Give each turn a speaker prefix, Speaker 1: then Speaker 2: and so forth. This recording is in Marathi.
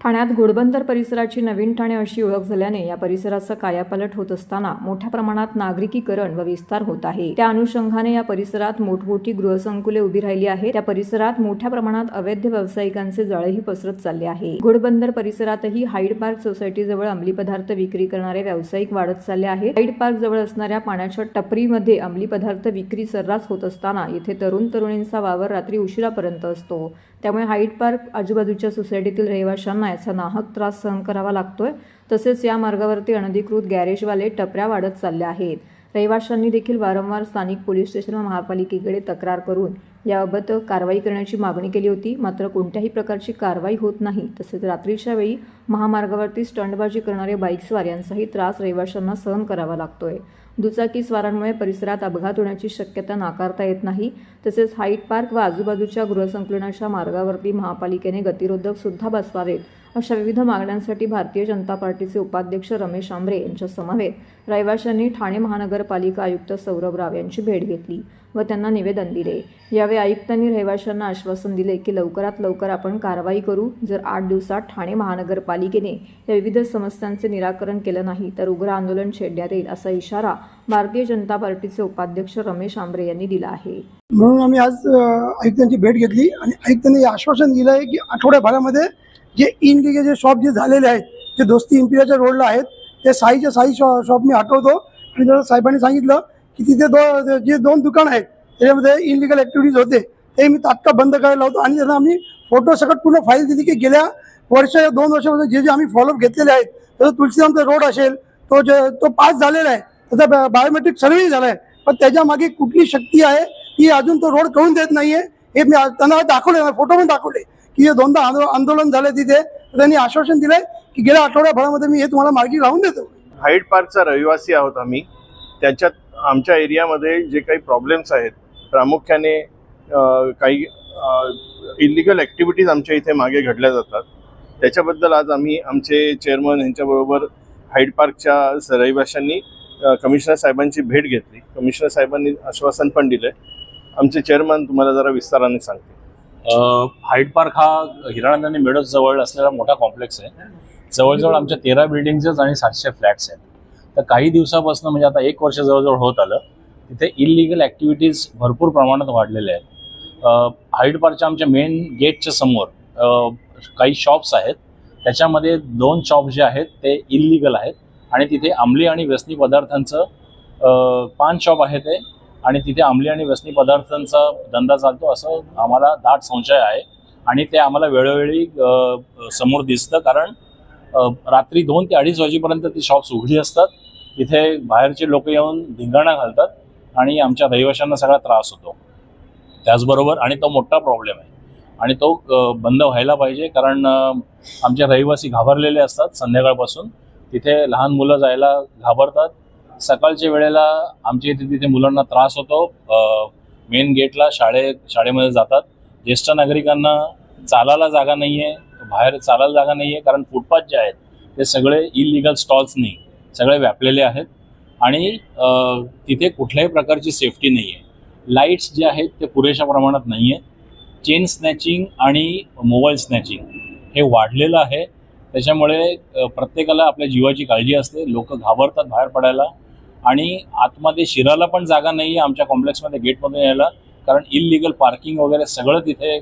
Speaker 1: ठाण्यात घोडबंदर परिसराची नवीन ठाणे अशी ओळख झाल्याने या परिसराचा कायापालट होत असताना मोठ्या प्रमाणात नागरिकीकरण व विस्तार होत आहे। त्या अनुषंगाने या परिसरात मोठमोठी गृहसंकुले उभी राहिली आहेत। त्या परिसरात मोठ्या प्रमाणात अवैध व्यावसायिकांचे जाळेही पसरत चालले आहे। घोडबंदर परिसरातही हाईड पार्क सोसायटी जवळ अंमली पदार्थ विक्री करणारे व्यावसायिक वाढत चालले आहेत। हाईड पार्क जवळ असणाऱ्या पाण्याच्या टपरीमध्ये अंमली पदार्थ विक्री सर्रास होत असताना येथे तरुणींचा वावर रात्री उशिरापर्यंत असतो। त्यामुळे हाईड पार्क आजूबाजूच्या सोसायटीतील रहिवाशांना याचा नाहक त्रास सहन करावा लागतोय। तसेच या मार्गावरती अनधिकृत गॅरेजवाले टपऱ्या वाढत चालल्या आहेत। रहिवाशांनी देखील वारंवार स्थानिक पोलीस स्टेशन व महापालिकेकडे तक्रार करून याबाबत कारवाई करण्याची मागणी केली होती, मात्र कोणत्याही प्रकारची कारवाई होत नाही। तसेच रात्रीच्या वेळी महामार्गावरती स्टंटबाजी करणारे बाईकस्वार यांचाही त्रास रहिवाशांना सहन करावा लागतोय। दुचाकी स्वारांमुळे परिसरात अपघात होण्याची शक्यता नाकारता येत नाही। तसेच हाईड पार्क व आजूबाजूच्या गृहसंकुलाच्या मार्गावरती महापालिकेने गतिरोधक सुद्धा बसवावेत अशा विविध मागण्यांसाठी भारतीय जनता पार्टीचे उपाध्यक्ष रमेश आंबरे यांच्या समवेत रहिवाशांनी ठाणे महानगरपालिका आयुक्त सौरभ राव यांची भेट घेतली व त्यांना निवेदन दिले। यावेळी आयुक्तांनी रहिवाशांना आश्वासन दिले की लवकरात लवकर आपण कारवाई करू। जर 8 दिवसात ठाणे महानगरपालिकेने या विविध समस्यांचे निराकरण केले नाही तर उग्र आंदोलन छेडण्यात येईल असा इशारा भारतीय जनता पार्टीचे उपाध्यक्ष रमेश आंबरे यांनी दिला आहे।
Speaker 2: म्हणून आम्ही आज आयुक्तांची भेट घेतली आणि आयुक्तांनी आश्वासन दिलं आहे की आठवड्याभरामध्ये जे इनलिगल शॉप जे झालेले आहेत, जे दोस्ती इम्पिरियाच्या रोडला आहेत, ते साईच्या साई शॉप मी हटवतो। आणि जर साहेबांनी सांगितलं की तिथे जे 2 दुकान आहेत त्याच्यामध्ये इनलिगल ॲक्टिव्हिटीज होते ते मी तात्काळ बंद करायला लावतो। आणि त्यांना आम्ही फोटो सकट पूर्ण फाईल दिली की गेल्या 2 वर्षामध्ये जे आम्ही फॉलोअप घेतलेले आहेत, जसं तुलसीरामचा रोड असेल तो पास झालेला आहे, त्याचा बायोमेट्रिक सर्व्हे झाला आहे, पण त्याच्यामागे कुठली शक्ती आहे ती अजून तो रोड कळून देत नाही आहे। हे मी त्यांना दाखवले, फोटो पण दाखवले की जे 2दा आंदोलन झाले तिथे त्यांनी आश्वासन दिलंय की गेल्या आठवड्याभरामध्ये मी हे तुम्हाला मार्गी लावून देतो।
Speaker 3: हाईड पार्कचा रहिवासी आहोत आम्ही। त्याच्यात आमच्या एरियामध्ये जे काही प्रॉब्लेम्स आहेत, प्रामुख्याने काही इलिगल ॲक्टिव्हिटीज आमच्या इथे मागे घडल्या जातात, त्याच्याबद्दल आज आम्ही आमचे चेअरमन यांच्याबरोबर हाईड पार्कच्या रहिवाशांनी कमिशनर साहेबांची भेट घेतली। कमिशनर साहेबांनी आश्वासन पण दिलं। आमचे चेअरमन तुम्हाला जरा विस्ताराने सांगते।
Speaker 4: हाईड पार्क हा हिरानंदानी मेडोज जवळ असलेला मोठा कॉम्प्लेक्स आहे। जवळजवळ आमच्या 13 बिल्डिंग्स आणि 700 फ्लॅट्स आहेत। तर काही दिवसापासून म्हणजे आता 1 वर्ष जवळजवळ होत आलं, तिथे इलिगल ॲक्टिव्हिटीज भरपूर प्रमाणात वाढलेल्या आहेत। हाईड पार्कच्या आमच्या मेन गेटच्या समोर काही शॉप्स आहेत, त्याच्यामध्ये 2 शॉप जे आहेत ते इलिगल आहेत आणि तिथे अंमली आणि व्यसनी पदार्थांचं पान शॉप आहे ते, आणि तिथे अंमली आणि व्यसनी पदार्थांचा धंदा चालतो असं आम्हाला दाट संशय आहे। आणि ते आम्हाला वेळोवेळी समोर दिसतं, कारण रात्री 2 ते 2:30 वाजेपर्यंत ती शॉप्स उघडी असतात। तिथे बाहेरचे लोक येऊन धिंगाणा घालतात आणि आमच्या रहिवाशांना सगळा त्रास होतो त्याचबरोबर, आणि तो मोठा प्रॉब्लेम आहे आणि तो बंद व्हायला पाहिजे, कारण आमचे रहिवासी घाबरलेले असतात। संध्याकाळपासून तिथे लहान मुलं जायला घाबरतात। सकाळच्या वेळेला आमच्या इथे तिथे मुलांना त्रास होतो। मेन गेटला शाळेमध्ये जातात। ज्येष्ठ नागरिकांना चालायला जागा नाही आहे, बाहेर चालायला जागा नाही आहे, कारण फुटपाथ जे आहेत ते सगळे इलिगल स्टॉल्सनी सगळे व्यापलेले आहेत आणि तिथे कुठल्याही प्रकारची सेफ्टी नाही आहे। लाईट्स जे आहेत ते पुरेशा प्रमाणात नाही आहे। चेन स्नॅचिंग आणि मोबाईल स्नॅचिंग हे वाढलेलं आहे। त्याच्यामुळे प्रत्येकाला आपल्या जीवाची काळजी असते, लोक घाबरतात बाहेर पडायला आणि आतमध्ये शिरायला पण जागा नाही आहे आमच्या कॉम्प्लेक्समध्ये गेटमधून यायला, कारण इलिगल पार्किंग वगैरे सगळं तिथे